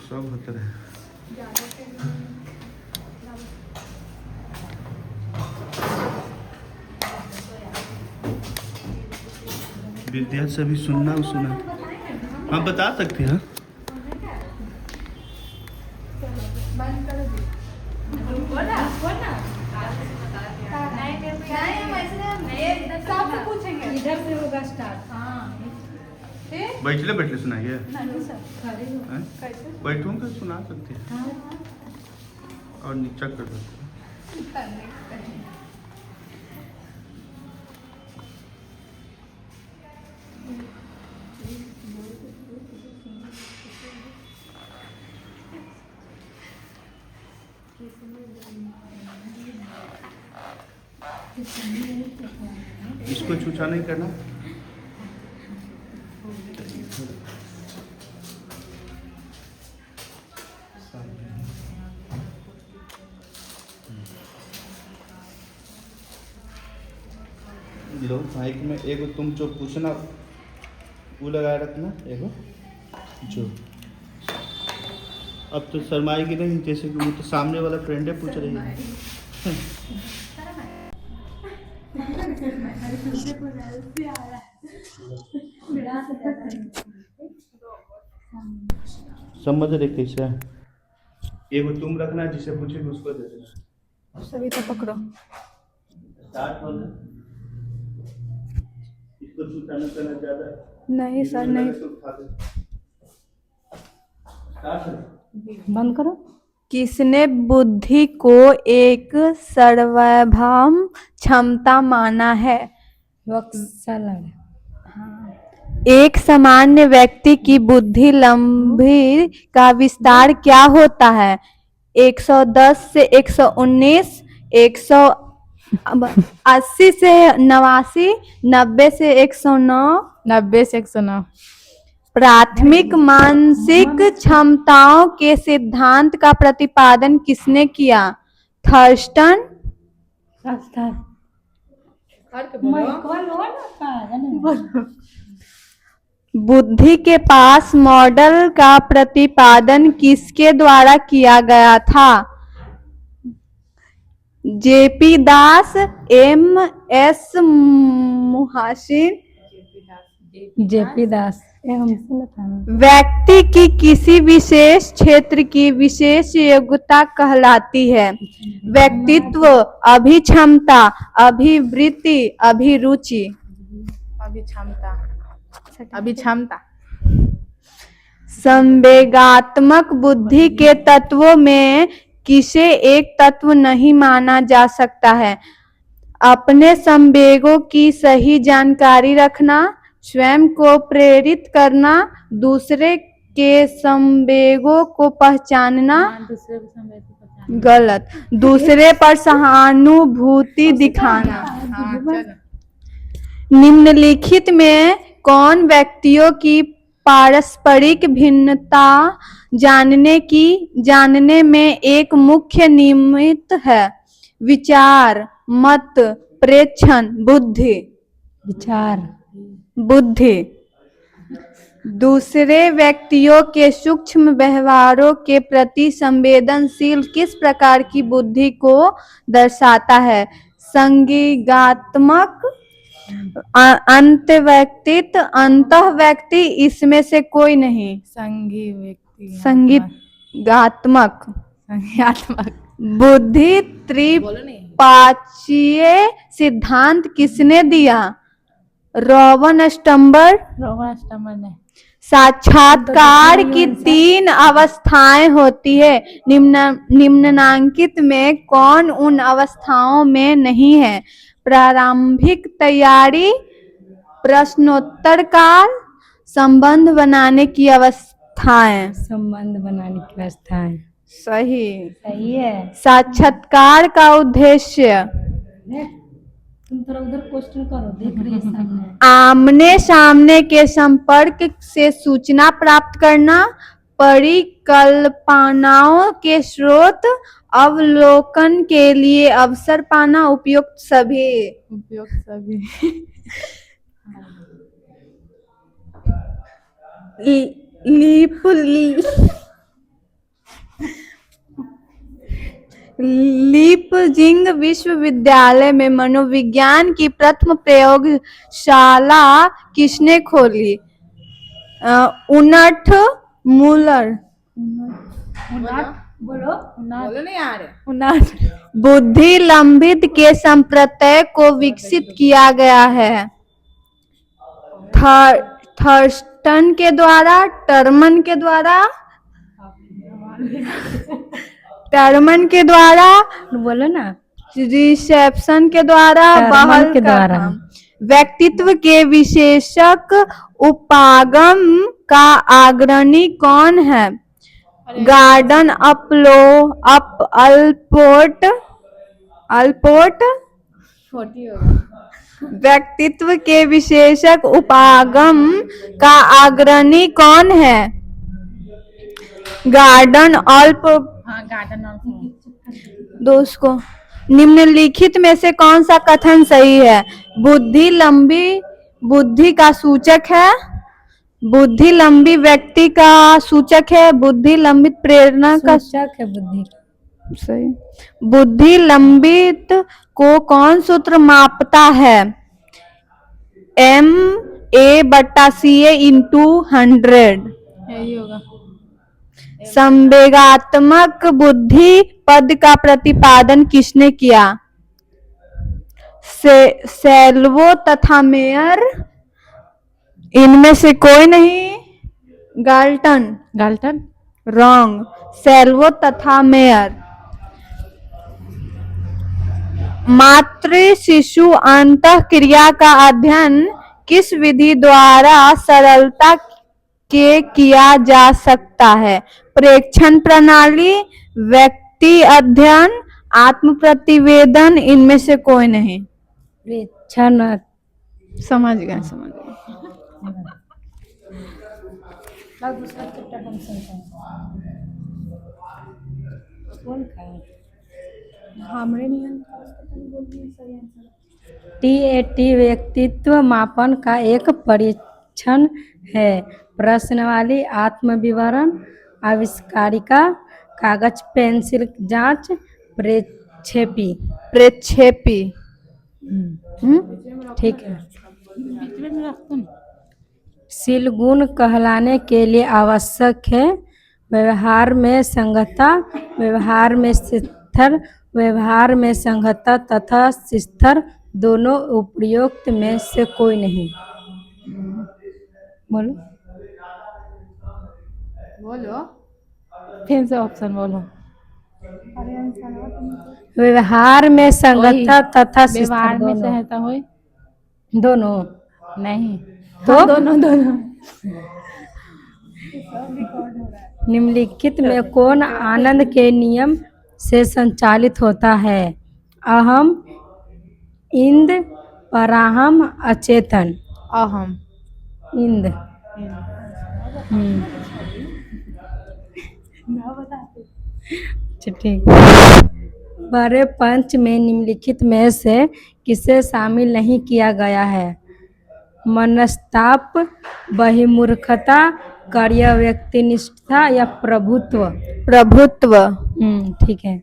सब होता रहे। विद्या से भी सुनना हाँ बता सकते हैं। इधर से होगा स्टार्ट। बैठले बैठले सुनाइए। नहीं सर, खड़े हो। हैं? कैसे? बैठूं कर सुना सकते हैं हाँ। और नीचा कर सकते हैं। इसको छूछा नहीं करना। लो माइक में एगो तुम जो पूछना वो लगाए रखना एगो जो। अब तो शर्माएगी नहीं, जैसे कि वो तो सामने वाला फ्रेंड है पूछ रही है। समझ रहे कैसे? एगो तुम रखना, जिसे पूछेगी उसको दे देना। सभी तो पकड़ो। स्टार्ट होना। इसको छूटाना करना ज्यादा नहीं सर नहीं। बंद करो। किसने बुद्धि को एक सर्वभौम क्षमता माना है? एक सामान्य व्यक्ति की बुद्धि लंबी का विस्तार क्या होता है? 110 से 119, 180 से 89, 90 से 109, 90 से 109। प्राथमिक मानसिक क्षमताओं के सिद्धांत का प्रतिपादन किसने किया? थर्स्टन। बुद्धि के पास मॉडल का प्रतिपादन किसके द्वारा किया गया था? जेपी दास, एम एस मुहासिन। जेपी दास। व्यक्ति की किसी विशेष क्षेत्र की विशेष योग्यता कहलाती है? व्यक्तित्व, अभिक्षमता, अभिवृत्ति, अभिरुचि। अभिक्षमता। संवेगात्मक बुद्धि के तत्वों में किसे एक तत्व नहीं माना जा सकता है? अपने संवेगों की सही जानकारी रखना, स्वयं को प्रेरित करना, दूसरे के संवेगों को पहचानना। गलत। दूसरे पर सहानुभूति दिखाना। निम्नलिखित में कौन व्यक्तियों की पारस्परिक भिन्नता जानने में एक मुख्य निमित्त है? विचार, मत, प्रेक्षण, बुद्धि। विचार। बुद्धि। दूसरे व्यक्तियों के सूक्ष्म व्यवहारों के प्रति संवेदनशील किस प्रकार की बुद्धि को दर्शाता है? संज्ञानात्मक, अंतर्व्यक्तित्व, अंतःव्यक्ति, इसमें से कोई नहीं। संज्ञानात्मक। बुद्धि त्रिपाक्षीय सिद्धांत किसने दिया? रॉबर्ट स्टर्नबर्ग ने। साक्षात्कार की 3 अवस्थाएं होती है, निम्नलिखित में कौन उन अवस्थाओं में नहीं है? प्रारंभिक तैयारी, प्रश्नोत्तर काल, संबंध बनाने की अवस्थाएं। संबंध बनाने की अवस्थाएं। सही है। साक्षात्कार का उद्देश्य? तुम थोड़ा उधर क्वेश्चन करो, देख रही है सामने। आमने सामने के संपर्क से सूचना प्राप्त करना, परिकल्पनाओं के स्रोत अवलोकन के लिए अवसर पाना, उपयुक्त सभी। लीपजिंग विश्वविद्यालय में मनोविज्ञान की प्रथम प्रयोगशाला किसने खोली? उनठ मूलर। बोलो बुद्धि लंबित के संप्रत्यय को विकसित किया गया है थर्स्टन के द्वारा, टर्मन के द्वारा, बोलो ना। रिसेप्शन के द्वारा, टर्मन बहल के का द्वारा। नाम। व्यक्तित्व के विशेषक उपागम का अग्रणी कौन है? Garden, Allport. व्यक्तित्व के विशेषक उपागम का अग्रणी कौन है? गार्डन, दोस्त को। निम्नलिखित में से कौन सा कथन सही है? बुद्धि लंबी बुद्धि का सूचक है, बुद्धि लंबी व्यक्ति का सूचक है, बुद्धि लंबित प्रेरणा का सूचक है बुद्धि। सही। बुद्धि लंबित को कौन सूत्र मापता है? MA/CA × 100। यही होगा। संवेगात्मक बुद्धि पद का प्रतिपादन किसने किया? सेल्वो तथा मेयर। इनमें से कोई नहीं। गाल्टन। रॉन्ग। सेल्वो तथा मेयर। मातृ शिशु अंतः क्रिया का अध्ययन किस विधि द्वारा सरलता के किया जा सकता है? प्रेक्षण प्रणाली, व्यक्ति अध्ययन, आत्म प्रतिवेदन। इनमें से कोई नहीं। प्रेक्षण। समझ गए। दूसरा चैप्टर हम TAT व्यक्तित्व मापन का एक परीक्षण है। प्रश्नावली, आत्मविवरण, आविष्कारिका, कागज पेंसिल जांच, प्रेक्षेपी। ठीक है। शील गुण कहलाने के लिए आवश्यक है व्यवहार में संगतता, व्यवहार में स्थिर, व्यवहार में संगतता तथा स्थिर, दोनों उपयुक्त में से कोई नहीं। बोलो फिर से ऑप्शन बोलो। व्यवहार में संगतता तथा व्यवहार में सहायता हुई। दोनों नहीं तो दोनों निम्नलिखित में कौन आनंद के नियम से संचालित होता है? अहम, इंद, पराहम, अचेतन। अहम। इंद। ठीक। बड़े पंच में निम्नलिखित में से किसे शामिल नहीं किया गया है? मनस्ताप, बहिर्मुखता, कार्य व्यक्तिनिष्ठता या प्रभुत्व। ठीक है।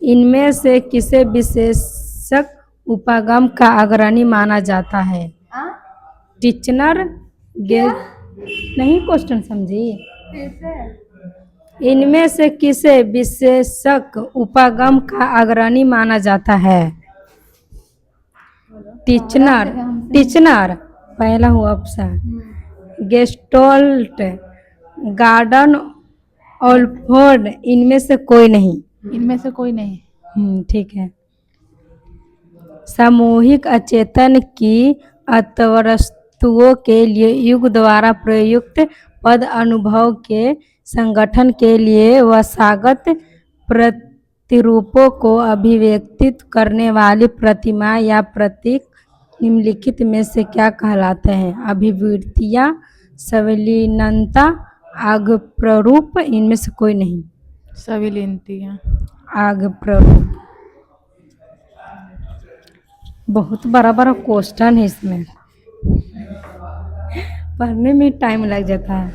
इनमें से किसे विशेषक उपागम का अग्रणी माना जाता है? टीचनर, नहीं क्वेश्चन समझी। इनमें से किसे विशेषक उपागम का अग्रणी माना जाता है? टीचनर पहला हुआ ऑप्शन। गेस्टोल्ट, गार्डन, ओल्फोर्ड। इनमें से कोई नहीं। ठीक है। सामूहिक अचेतन की अर्थवस्तुओं के लिए युग द्वारा प्रयुक्त पद अनुभव के संगठन के लिए वसागत प्रतिरूपों को अभिव्यक्तित करने वाली प्रतिमा या प्रतीक निम्नलिखित में से क्या कहलाते हैं? अभिवृत्तियाँ, संविलीनता, आगप्ररूप। इनमें से कोई नहीं। संविलीनतियाँ। आगप्ररूप। बहुत बड़ा क्वेश्चन है, इसमें पढ़ने में टाइम लग जाता है।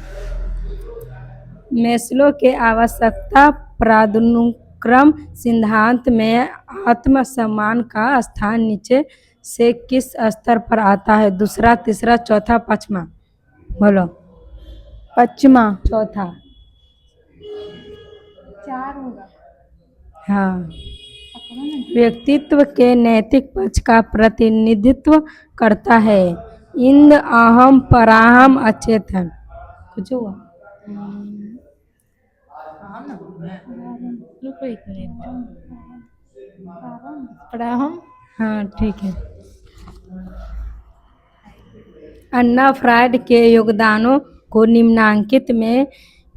मैस्लो के आवश्यकता क्रम सिद्धांत में आत्म सम्मान का स्थान नीचे से किस स्तर पर आता है? दूसरा, तीसरा, चौथा, पांचवा? बोलो। पचमा। चौथा। हाँ। व्यक्तित्व के नैतिक पक्ष का प्रतिनिधित्व करता है। इंद, अहम, पराहम, अचेतन। कुछ हुआ? रुको एक मिनट। प्राहम। हाँ ठीक है। अन्ना फ्रायड के योगदानों को निम्नांकित में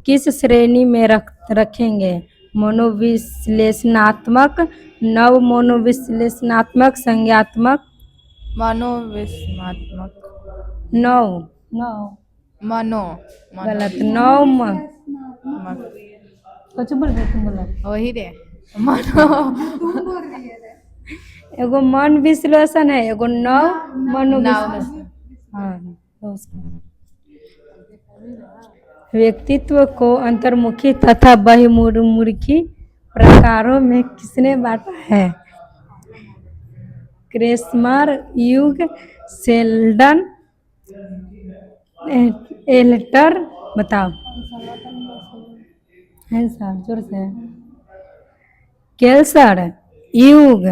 किस श्रेणी में रखेंगे? मनोविश्लेषणात्मक, नव मनोविश्लेषणात्मक, संज्ञात्मक? मनोविस्मात्मक। नव मनो गलत। नव मनो कुछ बोल रहे तुम? बोला वही रे मनो। एगो मन विश्लेषण है, एगो नव मनोविश्लेषण। हाँ तो व्यक्तित्व को अंतर्मुखी तथा बहिर्मुखी प्रकारों में किसने बांटा है? क्रेस्मर, यूग, शेल्डन, एल्टर? बताओ। है सर, जोर से। केल्सर, यूग,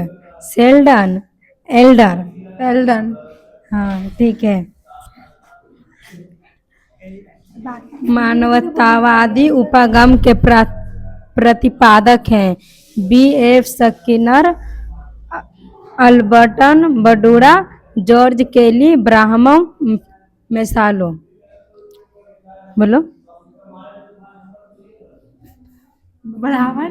शेल्डन, एल्डर? एल्डन। हाँ ठीक है। मानवतावादी उपागम के प्रतिपादक हैं। B.F. स्किनर, अल्बर्टन बंडूरा, जॉर्ज केली, ब्राह्मो मैसालो? बोलो। ब्राह्मण।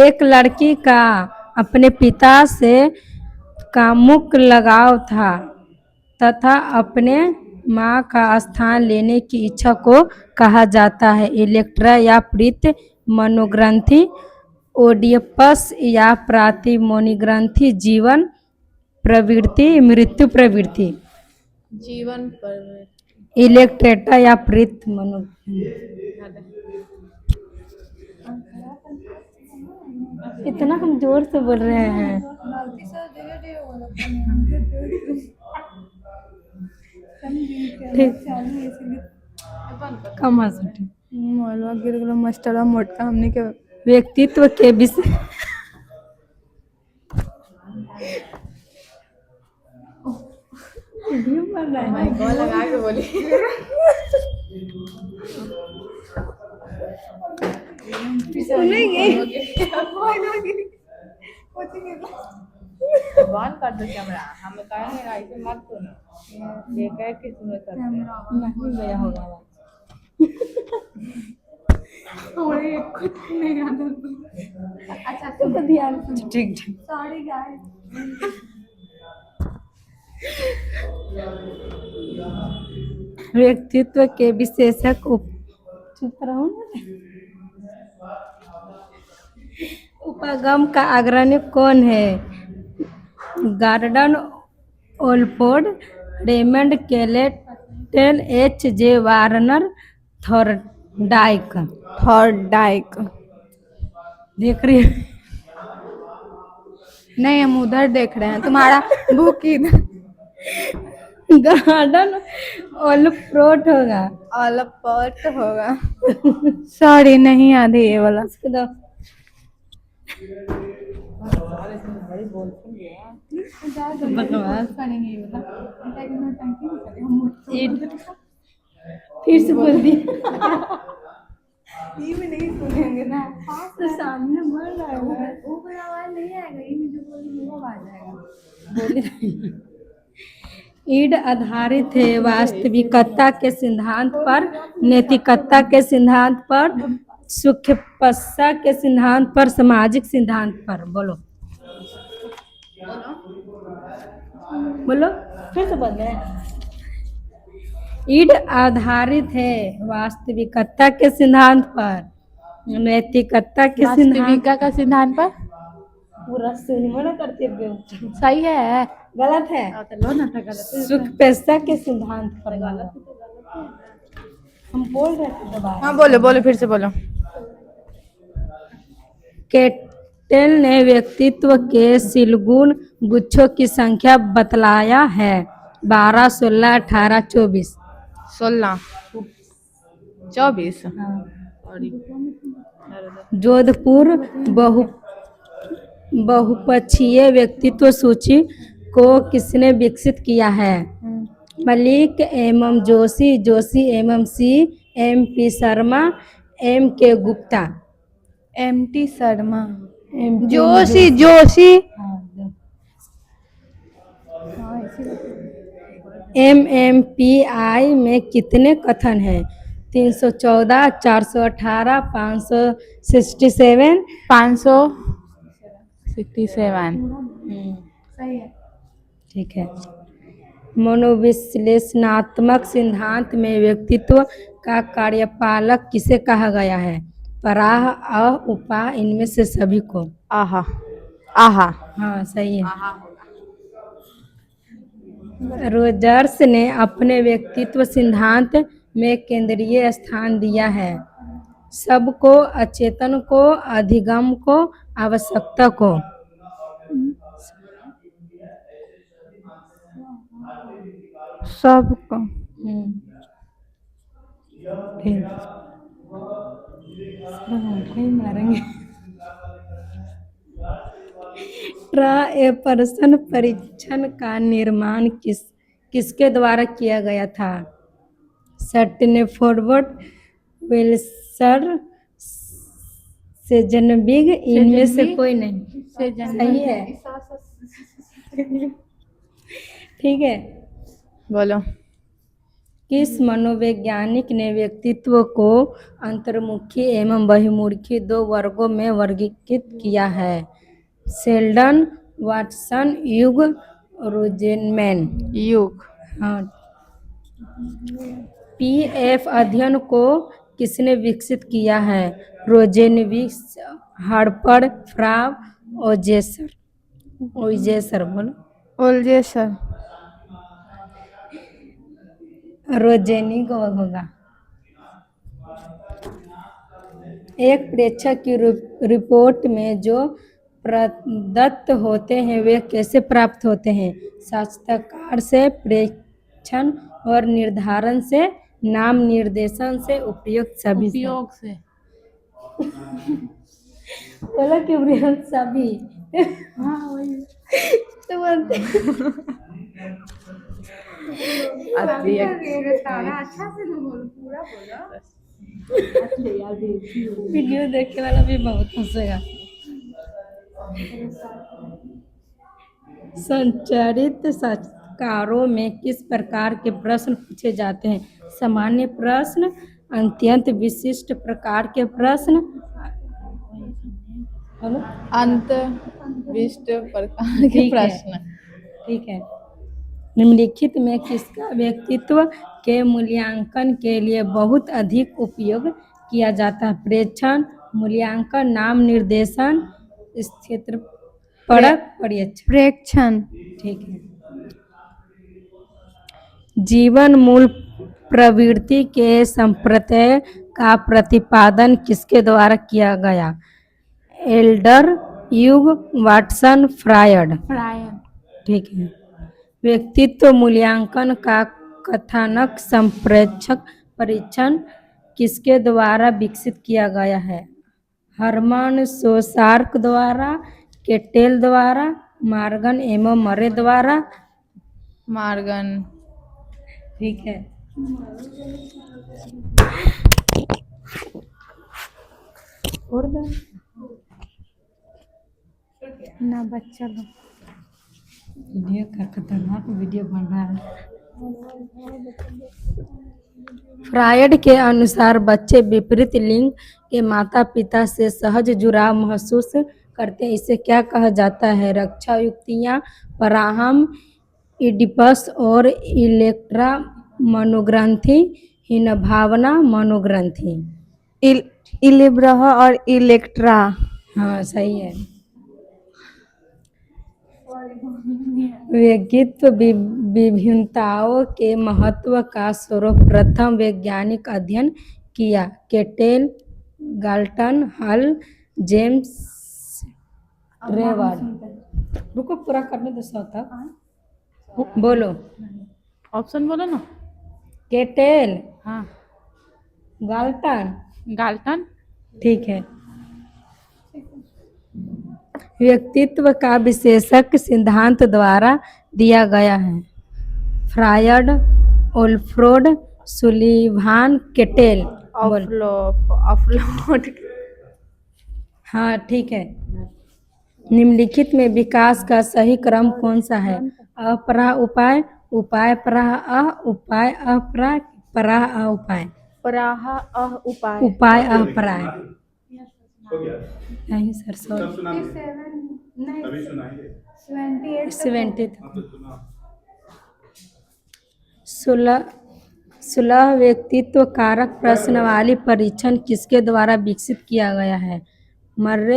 एक लड़की का अपने पिता से कामुक लगाव था तथा अपने माँ का स्थान लेने की इच्छा को कहा जाता है। इलेक्ट्रा या प्रीत मनोग्रंथि, ओडिपस या प्रातिमोनी ग्रंथि, जीवन प्रवृत्ति, मृत्यु प्रवृत्ति? जीवन पर। इलेक्ट्रेटा या प्रीत मनो? इतना हम जोर से बोल रहे हैं। ठीक, कम हंसो। मोलवा गिर गलो मस्टरा मोटका हमने के। व्यक्तित्व के विषय लगा के बोली। बंद कर दो कैमरा। हम कहेंगे ऐसे मत सुनो। ये कह के सुनो करते नहीं गया होगा। कुछ नहीं याद। अच्छा तो ध्यान से। ठीक ठीक। Sorry guys. व्यक्तित्व के विशेषक चुप रहो ना। उपागम का अग्रणी कौन है? Gordon Allport, Raymond Cattell, H.J. Warner, Thorndike? Thorndike. देख रही है? नहीं, हम उधर देख रहे हैं। तुम्हारा बुक इधर। गार्डन ओलफोर्ड होगा। ऑलपोर्ट होगा। सॉरी, नहीं याद है ये वाला। फिर से बोल दी। ये भी नहीं सुनेंगे ना। तो सामने बोल रहा है ऊपर आवाज नहीं आएगा। ये जो बोली वो आवाज आएगा। ईड आधारित है वास्तविकता के सिद्धांत पर, नैतिकता के सिद्धांत पर, सुखपस्सा के सिद्धांत पर, सामाजिक सिद्धांत पर? बोलो बोलो फिर से बोल रहे हैं। ईड आधारित है वास्तविकता के सिद्धांत पर, नैतिकता के सिद्धांत वास्तविकता का सिद्धांत पर। पूरा सुन मना करते सही है। गलत है। सुखपेशा के सिद्धांत पर गलत। हम बोल रहे थे दोबारा। हाँ बोलो बोलो फिर से बोलो। केटेल ने व्यक्तित्व के सिलगुण गुच्छों की संख्या बतलाया है। 12, 16, 18, 24। 16, 24। जोधपुर बहुपक्षीय व्यक्तित्व सूची को किसने विकसित किया है? मलिक एवं जोशी, जोशी एवं सी, MP Sharma, MK Gupta. MT Sharma. MP Joshi Joshi. MMPI में कितने कथन हैं? 314, 418, 567। 567। ठीक है। मनोविश्लेषणात्मक सिद्धांत में व्यक्तित्व का कार्यपालक किसे कहा गया है? पराह, अ, उपा, इनमें से सभी को। आहा आहा। हाँ सही है। रोजर्स ने अपने व्यक्तित्व सिद्धांत में केंद्रीय स्थान दिया है। सबको, अचेतन को, अधिगम को, आवश्यकता को। सबको। फिर मारेंगे। ए पर्सन परीक्षण का निर्माण किसके द्वारा किया गया था? स्टैनफोर्ड, विल्सन, सेजनविग, इनमें से कोई नहीं। सही है। ठीक है। बोलो। किस मनोवैज्ञानिक ने व्यक्तित्व को अंतर्मुखी एवं बहिर्मुखी 2 वर्गों में वर्गीकृत किया है? शेल्डन, वाटसन, युग, रोजेनमैन। युग। हाँ। PF अध्ययन को किसने विकसित किया है? रोजेनविक्स, हार्पर, फ्राव, ओजेसर बोलो। ओल्जेसर। रोजेनी को होगा। एक प्रेक्षक की रिपोर्ट में जो प्रदत्त होते हैं वे कैसे प्राप्त होते हैं? साक्षात्कार से, प्रेक्षण और निर्धारण से, नाम निर्देशन से, उपयुक्त सभी से। उपयोग से। बोला कि उपयुक्त सभी। हाँ वही तो बोलते। वीडियो देखने वाला भी बहुत हंसेगा। संचारित साक्षात्कारों में किस प्रकार के प्रश्न पूछे जाते हैं? सामान्य प्रश्न, अत्यंत विशिष्ट प्रकार के प्रश्न। हेलो? अंतर्विष्ट प्रकार के प्रश्न। ठीक है। निम्नलिखित में किसका व्यक्तित्व के मूल्यांकन के लिए बहुत अधिक उपयोग किया जाता है? प्रेक्षण, मूल्यांकन, नाम निर्देशन, स्थितिपरक परीक्षण। प्रेक्षण। ठीक है। जीवन मूल प्रवृत्ति के संप्रत्यय का प्रतिपादन किसके द्वारा किया गया? एल्डर, युग, वाटसन, फ्रायड। ठीक है। व्यक्तित्व मूल्यांकन का कथानक संप्रेक्षक परीक्षण किसके द्वारा विकसित किया गया है? हर्मन सोसार्क द्वारा, केटेल द्वारा, मॉर्गन एवं मरे द्वारा। मॉर्गन। ठीक है। ना बच्चा लोग। वीडियो का खतरनाक वीडियो बन रहा है। फ्रायड के अनुसार बच्चे विपरीत लिंग के माता पिता से सहज जुड़ाव महसूस करते हैं। इसे क्या कहा जाता है? रक्षा युक्तियाँ, पराहम, इडिपस और इलेक्ट्रा मनोग्रंथि, हीन भावना मनोग्रंथि। इलिब्रह और इलेक्ट्रा। हाँ सही है। व्यक्तित्व विभिन्नताओं के महत्व का सर्वप्रथम वैज्ञानिक अध्ययन किया। केटेल, गाल्टन, हल, जेम्स रेवर। रुको पूरा करने दो 100 तक। बोलो। ऑप्शन बोलो ना। केटेल, हाँ। गाल्टन। गाल्टन। ठीक है। व्यक्तित्व का विशेषक सिद्धांत द्वारा दिया गया है। Freud, Allport, Sullivan, Cattell. Allport. हाँ ठीक है। निम्नलिखित में विकास का सही क्रम कौन सा है? अपरा उपाय, उपाय पराह अ, उपाय अपराह, पराह अ उपाय। प्राह अह उपाय। उपाय अपराय। हो गया। नहीं सर सॉरी। सब सुना अभी सुनाइए। 70 हाँ तो सुना। 16 व्यक्तित्व कारक प्रश्नावली परीक्षण किसके द्वारा विकसित किया गया है? मर्रे